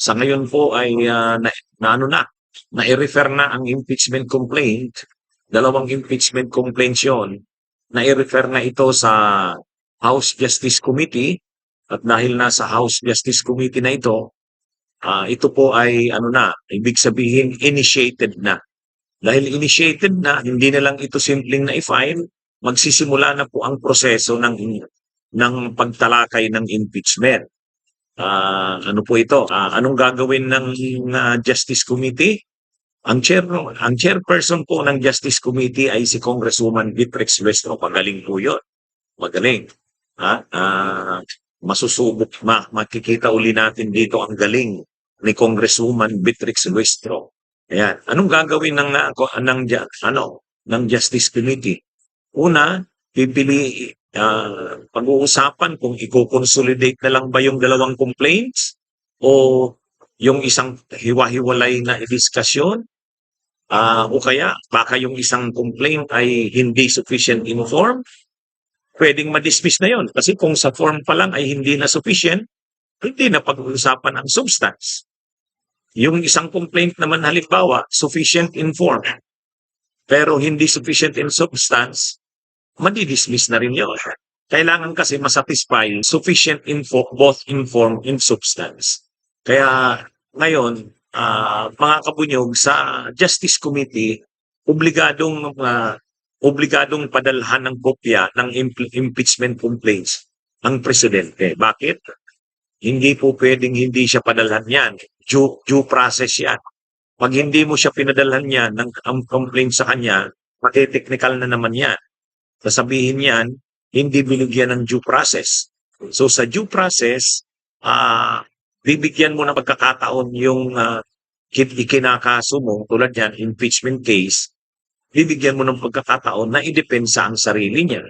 Sa ngayon po ay nai-refer na ang impeachment complaint, dalawang impeachment complaints yun, nai-refer na ito sa House Justice Committee at dahil nasa House Justice Committee na ito po ay ibig sabihin initiated na. Dahil initiated na, hindi na lang ito simpleng na-file, magsisimula na po ang proseso ng pagtalakay ng impeachment. Ano po ito? Anong gagawin ng Justice Committee? Ang chairperson po ng Justice Committee ay si Congresswoman Beatrix Luestro. Magaling po yun. Magaling. Makikita uli natin dito ang galing ni Congresswoman Beatrix Luestro. Ayan. Anong gagawin ng Justice Committee? Una, pag-uusapan kung i-consolidate na lang ba yung dalawang complaints o yung isang hiwa-hiwalay na diskusyon, o kaya baka yung isang complaint ay hindi sufficient in form, pwedeng ma-dismiss na yon. Kasi kung sa form pa lang ay hindi na sufficient, hindi na pag-uusapan ang substance. Yung isang complaint naman halimbawa, sufficient in form, pero hindi sufficient in substance, madi-dismiss na rin yun. Kailangan kasi masatisfy sufficient info, both in form and substance. Kaya ngayon, mga kabunyog, sa Justice Committee, obligadong padalhan ng kopya ng impeachment complaints ang presidente. Bakit? Hindi po pwedeng hindi siya padalhan yan. Due process yan. Pag hindi mo siya pinadalhan yan ang complaint sa kanya, pati-technical na naman yan. Sasabihin yan, hindi binigyan ng due process. So sa due process, bibigyan mo ng pagkakataon yung ikinakaso mo, tulad yan, impeachment case, bibigyan mo ng pagkakataon na idepensa ang sarili niya.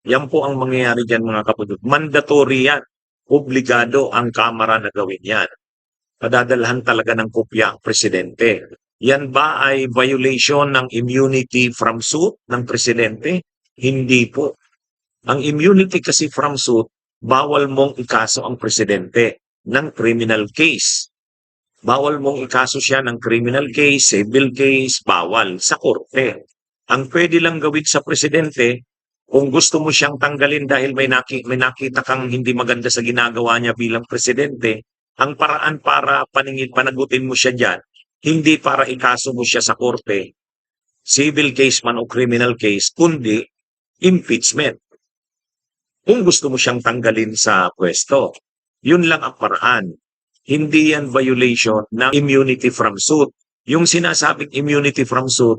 Yan po ang mangyayari dyan mga kapatid. Mandatory yan. Obligado ang Kamara na gawin yan. Padadalhan talaga ng kopya ang presidente. Yan ba ay violation ng immunity from suit ng presidente? Hindi po. Ang immunity kasi from suit, bawal mong ikaso ang presidente ng criminal case. Bawal mong ikaso siya ng criminal case, civil case, bawal sa korte. Ang pwede lang gawin sa presidente, kung gusto mo siyang tanggalin dahil may nakita kang hindi maganda sa ginagawa niya bilang presidente, ang paraan para panagutin mo siya dyan, hindi para ikaso mo siya sa korte, civil case man o criminal case, kundi impeachment. Kung gusto mo siyang tanggalin sa pwesto, yun lang ang paraan. Hindi yan violation ng immunity from suit. Yung sinasabing immunity from suit,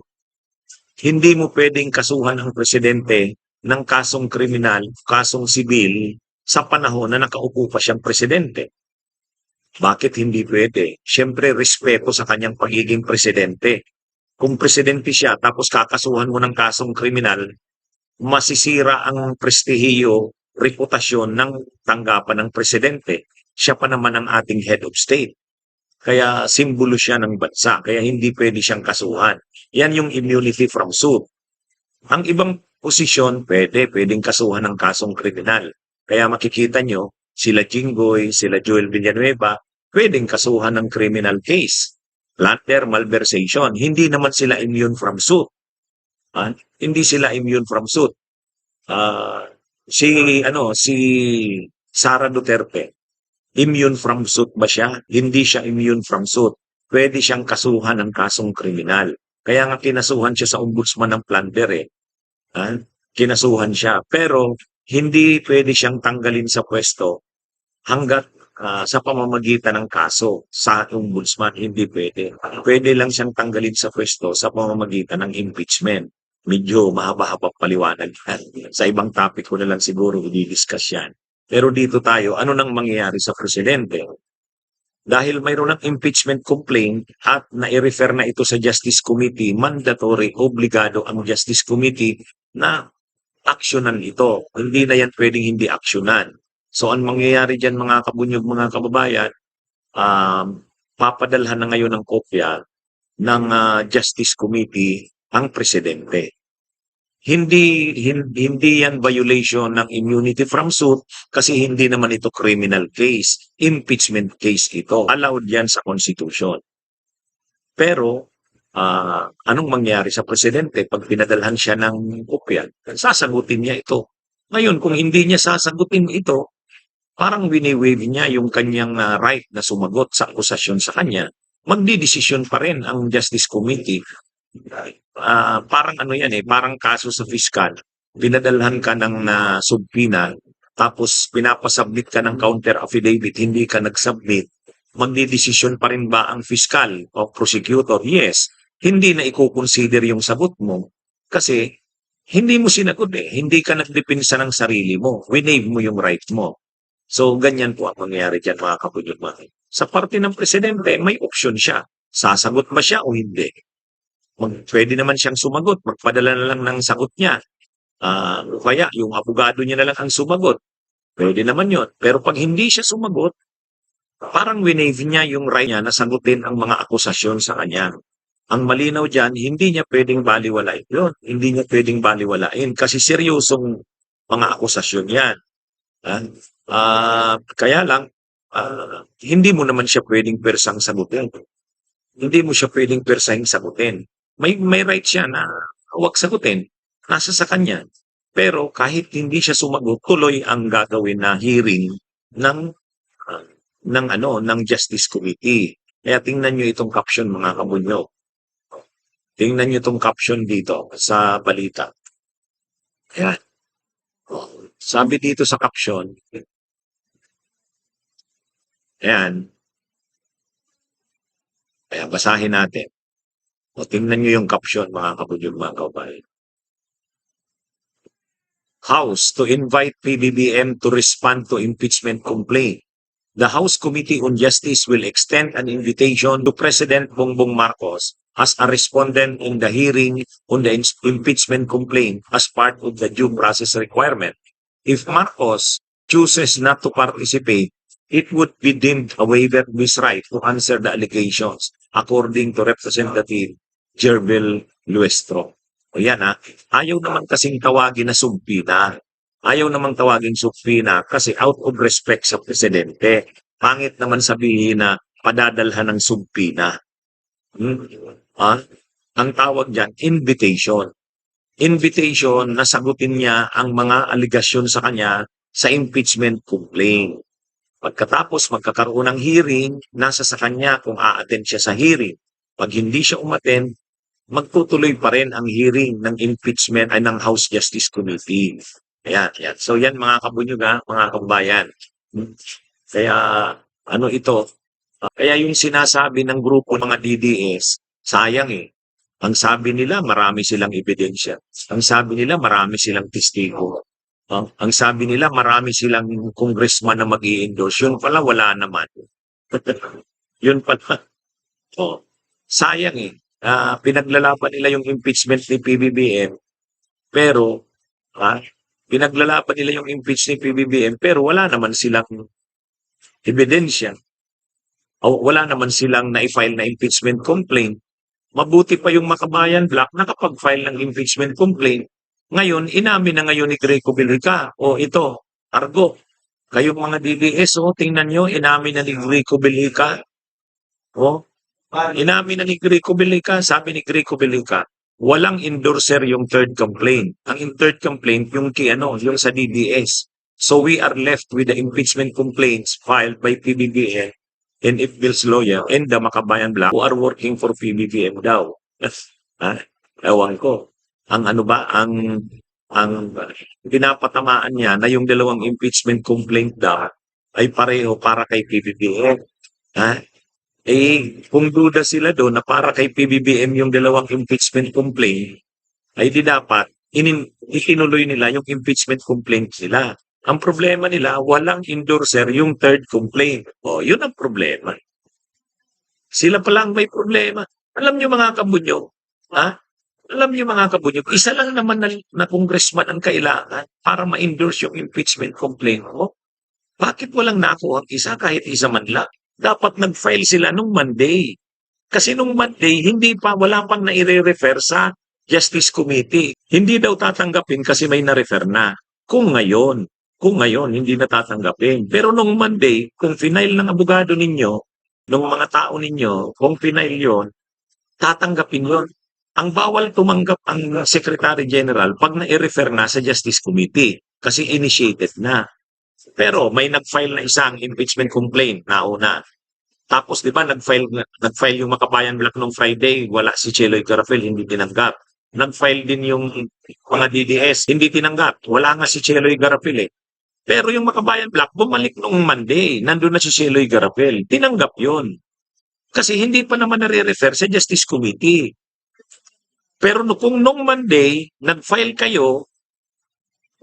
hindi mo pwedeng kasuhan ang presidente ng kasong kriminal, kasong sibil, sa panahon na nakaupo pa siyang presidente. Bakit hindi pwede? Siyempre, respeto sa kanyang pagiging presidente. Kung presidente siya, tapos kakasuhan mo ng kasong kriminal, masisira ang prestihiyo, reputasyon ng tanggapan ng presidente. Siya pa naman ang ating head of state. Kaya simbolo siya ng bansa. Kaya hindi pwede siyang kasuhan. Yan yung immunity from suit. Ang ibang posisyon, pwedeng kasuhan ng kasong kriminal. Kaya makikita nyo, sila Jinggoy, sila Joel Villanueva, pwedeng kasuhan ng criminal case. Plunder, malversation. Hindi naman sila immune from suit. Hindi sila immune from suit. Si Sara Duterte, immune from suit ba siya? Hindi siya immune from suit. Pwede siyang kasuhan ng kasong kriminal. Kaya nga kinasuhan siya sa ombudsman ng plunder eh. Kinasuhan siya. Pero hindi pwede siyang tanggalin sa pwesto hanggat sa pamamagitan ng kaso sa ombudsman. Hindi pwede. Pwede lang siyang tanggalin sa pwesto sa pamamagitan ng impeachment. Medyo mahaba-haba paliwanag yan. Sa ibang topic ko na lang siguro i-discuss yan. Pero dito tayo, ano nang mangyayari sa presidente? Dahil mayroon ng impeachment complaint at nai-refer na ito sa Justice Committee, mandatory, obligado ang Justice Committee na aksyonan ito. Hindi na yan pwedeng hindi aksyonan. So ang mangyayari dyan mga kabunyog, mga kababayan, papadalhan na ngayon ng kopya ng Justice Committee ang presidente. hindi yan violation ng immunity from suit kasi hindi naman ito criminal case. Impeachment case ito. Allowed yan sa Constitution. Pero, anong mangyari sa presidente pag pinadalhan siya ng kopya? Sasagutin niya ito. Ngayon, kung hindi niya sasagutin ito, parang wini-waive niya yung kanyang right na sumagot sa akusasyon sa kanya. Magdidesisyon pa rin ang Justice Committee. Parang ano yan parang kaso sa fiscal. Pinadalhan ka ng subpoena, tapos pinapasubmit ka ng counter affidavit, hindi ka nag-submit. Magdidesisyon pa rin ba ang fiscal o prosecutor? Yes. Hindi na i-consider yung sagot mo kasi hindi mo sinagot Hindi ka nagdepensa ng sarili mo. Winave mo yung right mo. So, ganyan po ang mangyayari dyan, mga kapunyugma. Sa parte ng presidente, may option siya. Sasagot ba siya o hindi? Pwede naman siyang sumagot. Magpadala na lang ng sagot niya. Kaya yung abogado niya na lang ang sumagot. Pwede naman yon. Pero pag hindi siya sumagot, parang winave niya yung right niya na sagutin ang mga akusasyon sa kanya. Ang malinaw dyan, hindi niya pwedeng baliwalain yun. Hindi niya pwedeng baliwalain kasi seryosong mga akusasyon yan. Kaya lang, hindi mo naman siya pwedeng persang sagutin. Hindi mo siya pwedeng persang sagutin. May right siya na huwag sagutin. Nasa sa kanya. Pero kahit hindi siya sumagot, tuloy ang gagawin na hearing ng Justice Committee. Kaya tingnan niyo itong caption, mga kabunyo. Tingnan niyo itong caption dito sa balita. Kaya, sabi dito sa caption, ayan, kaya basahin natin. O tingnan niyo yung caption, mga kabunyo, mga kabayan. House to invite PBBM to respond to impeachment complaint. The House Committee on Justice will extend an invitation to President Bongbong Marcos as a respondent in the hearing on the impeachment complaint as part of the due process requirement. If Marcos chooses not to participate, it would be deemed a waiver of his right to answer the allegations, according to Representative Jervil Luestro. O yan ayaw naman kasing tawagin na subpoena. Ayaw namang tawagin subpoena kasi out of respect sa presidente. Pangit naman sabihin na padadalhan ng subpoena. Ang tawag dyan, invitation. Invitation na sagutin niya ang mga aligasyon sa kanya sa impeachment complaint. Pagkatapos magkakaroon ng hearing, nasa sa kanya kung a-attend siya sa hearing. Pag hindi siya umattend, magtutuloy pa rin ang hearing ng impeachment ay ng House Justice Committee. Ayan. So yan, mga kabunyog, mga kabayan. Kaya kaya yung sinasabi ng grupo ng mga DDS, sayang Ang sabi nila, marami silang ebidensya. Ang sabi nila, marami silang testigo. Ang sabi nila, marami silang congressman na mag-i-endorse. Yun pala, wala naman. Yun pala. Sayang pinaglalaban nila yung impeachment ni PBBM, pero pinaglalaban nila yung impeachment ni PBBM, pero wala naman silang ebidensya. O wala naman silang na-file na impeachment complaint. Mabuti pa yung Makabayan Black nakapag-file ng impeachment complaint. Ngayon, inamin na ngayon ni Greco Bellica, ito, Argo, kayong mga DDS, tingnan nyo, inamin na ni Greco Bellica. Inamin na ni Greco Bellica, sabi ni Greco Bellica, walang endorser yung third complaint. Ang third complaint, yung sa DDS. So we are left with the impeachment complaints filed by PBBM and Ifbil's lawyer and the Makabayan Black who are working for PBBM daw. Ewan ko. Ang pinapatamaan niya na yung dalawang impeachment complaint daw ay pareho para kay PBBM. Kung duda sila doon na para kay PBBM yung dalawang impeachment complaint, ay di dapat itinuloy nila yung impeachment complaint nila. Ang problema nila, walang endorser yung third complaint. Yun ang problema. Sila pa lang may problema. Alam niyo mga kabunyo, alam niyo mga kabunyo, isa lang naman na congressman ang kailangan para ma-endorse yung impeachment complaint mo. Bakit walang nakuha ang isa kahit isa man lang? Dapat nag-file sila nung Monday. Kasi nung Monday, wala pang naire-refer sa Justice Committee. Hindi daw tatanggapin kasi may na-refer na. Kung ngayon, hindi na tatanggapin. Pero nung Monday, kung final ng abogado ninyo, nung mga tao ninyo, kung final yon, tatanggapin yon. Ang bawal tumanggap ang Secretary General pag na-refer na sa Justice Committee kasi initiated na. Pero may nag-file na isang impeachment complaint nauna. Tapos 'di ba nag-file yung Makabayan Black nung Friday, wala si Cheloy Garafel, hindi tinanggap. Nag-file din yung mga DDS, hindi tinanggap. Wala nga si Cheloy Garafel eh. Pero yung Makabayan Black, bumalik nung Monday. Nandun na si Cheloy Garafel. Tinanggap yun. Kasi hindi pa naman nare-refer sa Justice Committee. Pero kung nung Monday, nag-file kayo,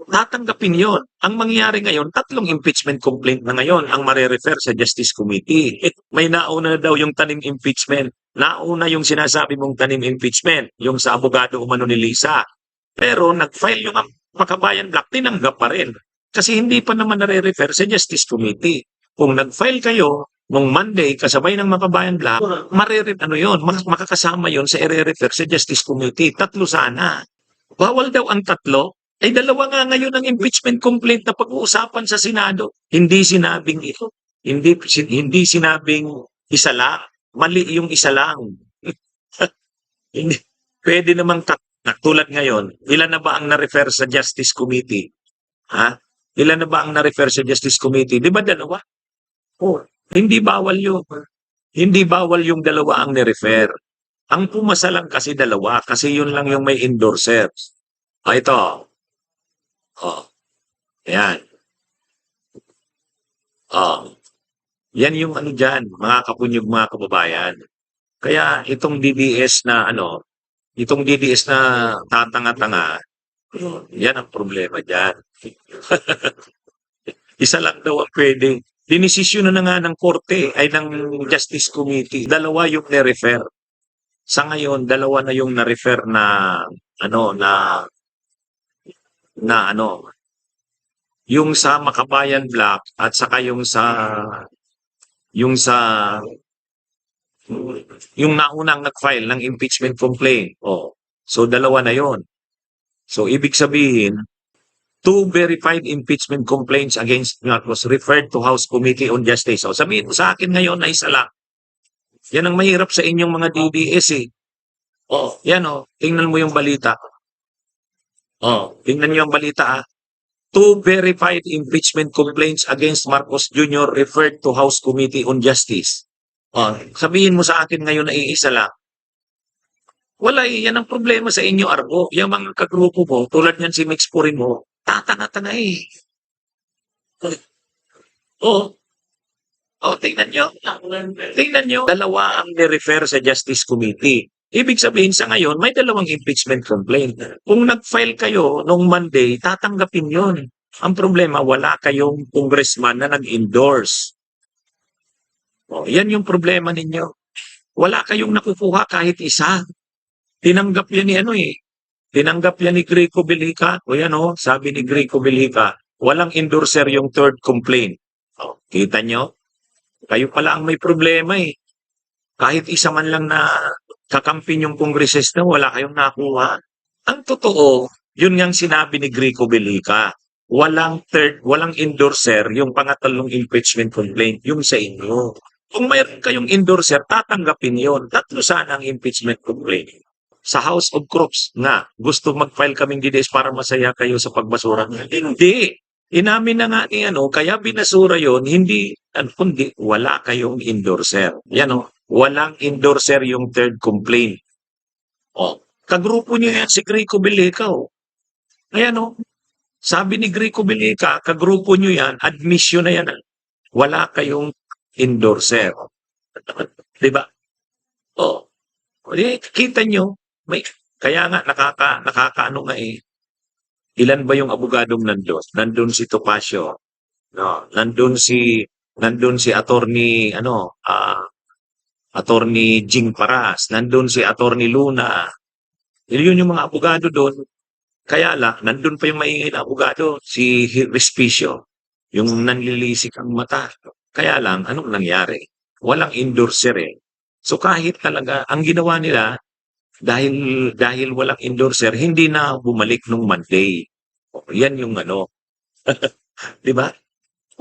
tatanggapin yon. Ang mangyayari ngayon, 3 impeachment complaint na ngayon ang mare-refer sa Justice Committee. May nauna na daw yung tanim impeachment. Nauna yung sinasabi mong tanim impeachment, yung sa abogado umano ni Lisa. Pero nag-file yung Makabayan Black, tinanggap pa rin. Kasi hindi pa naman nare-refer sa Justice Committee. Kung nag-file kayo nung Monday kasabay ng Makabayan Black, makakasama yon sa i-refer sa Justice Committee. 3 sana. Bawal daw ang 3. Ay 2 nga ngayon ang impeachment complaint na pag-uusapan sa Senado. Hindi sinabing ito. Hindi sinabing isa lang. Mali yung isa lang. Hindi. Pwede namang tulad ngayon, ilan na ba ang na-refer sa Justice Committee? Ha? Ilan na ba ang na-refer sa Justice Committee? Di ba 2? Oh, hindi bawal yun. Hindi bawal yung 2 ang ni-refer. Ang pumasa lang kasi 2 kasi yun lang yung may endorser. Ito. Oh, yan. Oh, yan yung ano dyan, mga kapunyog, mga kababayan. Kaya itong DDS na itong DDS na tatanga-tanga, yan ang problema dyan. Isa lang daw ang pwede. Dinesisyon na nga ng korte ay ng Justice Committee. 2 yung na-refer. Sa ngayon, 2 na yung na-refer na yung sa Makabayan Black at saka yung naunang nag-file ng impeachment complaint. Oh. So 2 na yon. So ibig sabihin, 2 verified impeachment complaints against Marcos referred to House Committee on Justice. So sabihin mo sa akin ngayon na isa lang. Yan ang mahirap sa inyong mga DDS eh. Oh, yan oh, tingnan mo yung balita. Oh, tingnan niyo ang balita ah. 2 verified impeachment complaints against Marcos Jr. referred to House Committee on Justice. Oh, sabihin mo sa akin ngayon na iisa lang. Wala eh, yan ang problema sa inyo, Argo. Yung mga kagrupo mo, tulad niyan si Mix Purimo, tatanga-tanga eh. Oh, tingnan nyo. Tingnan nyo, 2 ang ni-refer sa Justice Committee. Ibig sabihin sa ngayon, may 2 impeachment complaint. Kung nag-file kayo nung Monday, tatanggapin yon. Ang problema, wala kayong congressman na nag-endorse. Oh, yan yung problema ninyo. Wala kayong nakukuha kahit isa. Tinanggap yan ni Tinanggap yan ni Greco Belica. O yan o, sabi ni Greco Belica, walang endorser yung 3rd complaint. Oh, kita nyo? Kayo pala ang may problema eh. Kahit isa man lang na kakampin yung kongresista, wala kayong nakuha. Ang totoo, yun ngang sinabi ni Greco Belica. Walang endorser yung pangatlong impeachment complaint, yung sa inyo. Kung mayroon kayong endorser, tatanggapin yon. 3 sana ang impeachment complaint. Sa House of Crops nga, gusto mag-file kaming DDS para masaya kayo sa pagbasura. Hindi. Inamin na nga ni kaya binasura yon, kundi wala kayong endorser. Yan walang endorser yung 3rd complaint. Kagrupo niyo yan si Greco Belica Ayan sabi ni Greco Belica, kagrupo niyo yan, admission na yan. Wala kayong endorser. Diba? Kita nyo, kaya nga nakakaano nga eh. Ilan ba yung abogadong nandun? Nandun si Topacio. No, nandun si attorney attorney Jing Paras, nandun si attorney Luna. Yun yung mga abogado doon. Kaya lang, nandun pa yung maingay na abogado, si Respicio, yung nanlilisik ang mata. Kaya lang, anong nangyari? Walang endorser eh. So kahit talaga, ang ginawa nila, dahil walang endorser, hindi na bumalik nung Monday. Yan yung ano, 'di ba?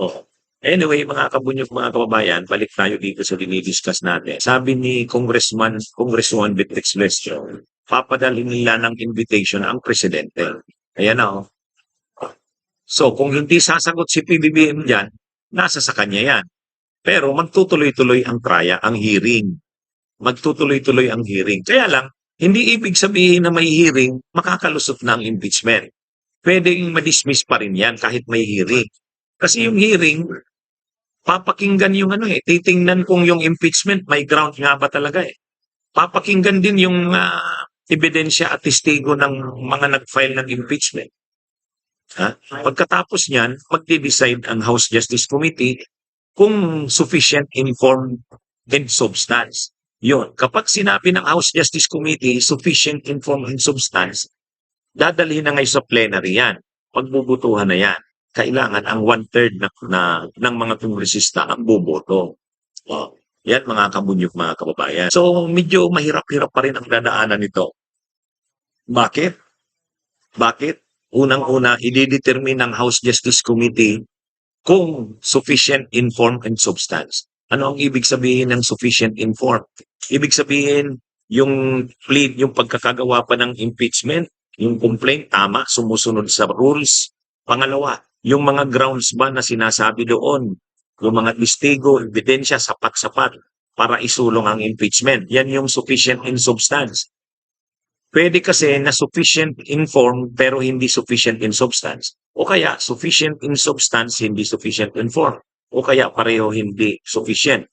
Oo. Anyway, mga kabunyog, mga kababayan, balik tayo dito sa dinidiscuss natin. Sabi ni Congresswoman Beatrix Lestio, papadalhin nila ng invitation ang presidente. Ayan na, oh. So, kung hindi sasagot si PBBM diyan, nasa sa kanya yan. Pero magtutuloy-tuloy ang ang hearing. Magtutuloy-tuloy ang hearing. Kaya lang, hindi ibig sabihin na may hearing, makakalusot na ang impeachment. Pwedeng ma-dismiss pa rin yan kahit may hearing. Kasi yung hearing, papakinggan yung titingnan kung yung impeachment may ground nga ba talaga eh. Papakinggan din yung ebidensya at testigo ng mga nag-file ng impeachment. Pagkatapos niyan, magde-decide ang House Justice Committee kung sufficient informed and substance. Yun. Kapag sinabi ng House Justice Committee, sufficient informed and substance, dadalhin na ngayon sa plenary yan. Pagbubutuhan na yan. Kailangan ang 1/3 ng mga kongresista ang boboto. Yan mga kabunyog, mga kababayan. So medyo mahirap-hirap pa rin ang dadaanan nito. Bakit? Bakit? Unang-una, i-determine ng House Justice Committee kung sufficient informed and substance. Ano ang ibig sabihin ng sufficient informed? Ibig sabihin, yung plea, yung pagkakagawa pa ng impeachment, yung complaint, tama, sumusunod sa rules. Pangalawa, yung mga grounds ba na sinasabi doon, yung mga testigo, ebidensya, sapat-sapat para isulong ang impeachment. Yan yung sufficient in substance. Pwede kasi na sufficient informed pero hindi sufficient in substance. O kaya sufficient in substance, hindi sufficient informed. O kaya pareho hindi sufficient.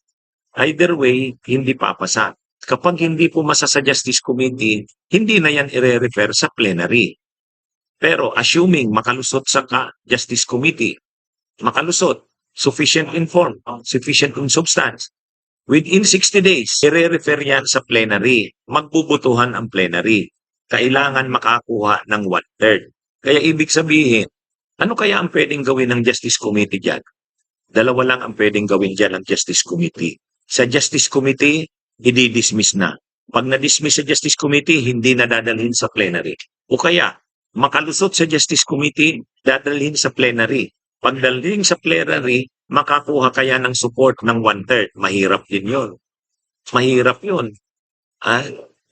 Either way, hindi papasa. Kapag hindi pumasa sa Justice Committee, hindi na yan i-refer sa plenary. Pero assuming makalusot sa Justice Committee, makalusot, sufficient informed, sufficient in substance, within 60 days, i-refer yan sa plenary. Magbubutuhan ang plenary. Kailangan makakuha ng 1/3. Kaya ibig sabihin, ano kaya ang pwedeng gawin ng Justice Committee dyan? Dalawa lang ang pwedeng gawin dyan ng Justice Committee. Sa Justice Committee, i-dismiss na. Pag na-dismiss sa Justice Committee, hindi na dadalhin sa plenary. O kaya, makalusot sa Justice Committee, dadalhin sa plenary. Pag dalhin sa plenary, makakuha kaya ng support ng 1/3. Mahirap din yun. Mahirap yun.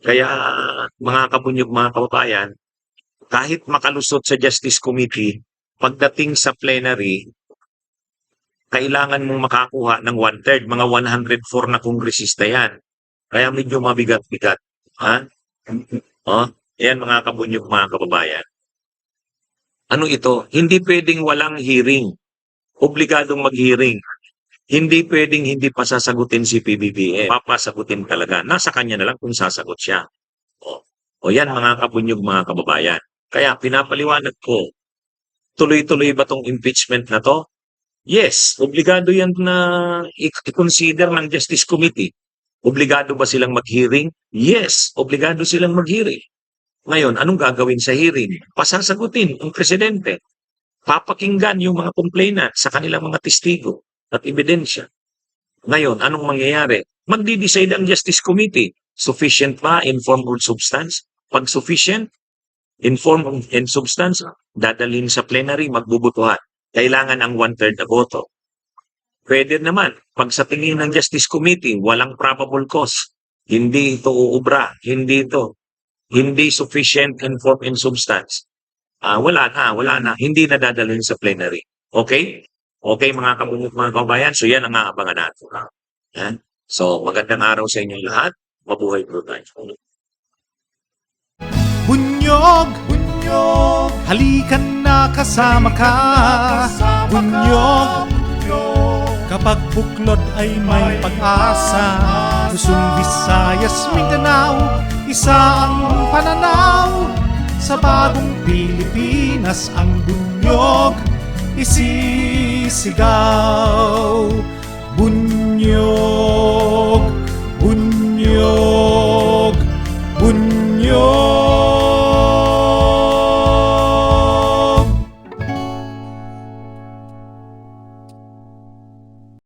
Kaya mga kabunyog, mga kababayan, kahit makalusot sa Justice Committee, pagdating sa plenary, kailangan mong makakuha ng 1/3. Mga 104 na kongresista yan. Kaya medyo mabigat-bigat. Yan mga kabunyog, mga kababayan. Ano ito? Hindi pwedeng walang hearing. Obligadong mag-hearing. Hindi pwedeng hindi pa sasagutin si PBBM. Papasagutin talaga. Nasa kanya na lang kung sasagot siya. O yan mga kabunyog, mga kababayan. Kaya pinapaliwanag ko, tuloy-tuloy ba tong impeachment na to? Yes, obligado yan na i-consider ng Justice Committee. Obligado ba silang mag-hearing? Yes, obligado silang mag-hearing. Ngayon, anong gagawin sa hearing? Pasasagutin ang presidente. Papakinggan yung mga complainant sa kanilang mga testigo at ebidensya. Ngayon, anong mangyayari? Magdi-decide ang Justice Committee. Sufficient ba informed or substance? Pag sufficient, informed and substance, dadalhin sa plenary, magbubutuhan. Kailangan ang 1/3 na boto. Pwede naman, pag sa tingin ng Justice Committee, walang probable cause, hindi ito uubra, hindi sufficient informed and substance. Wala na, hindi na dadalhin sa plenary. Okay? Okay mga kabunyog, mga kababayan, so yan ang aabangan natin. Yan. So magandang araw sa inyong lahat. Mabuhay po tayo. Bunyog, bunyog, halikan na kasama ka. Bunyog, kapag buklod ay may pag-asa. Luzon, Visayas, Mindanao, isa ang pananaw. Sa bagong Pilipinas ang bunyog isisigaw. Bunyog.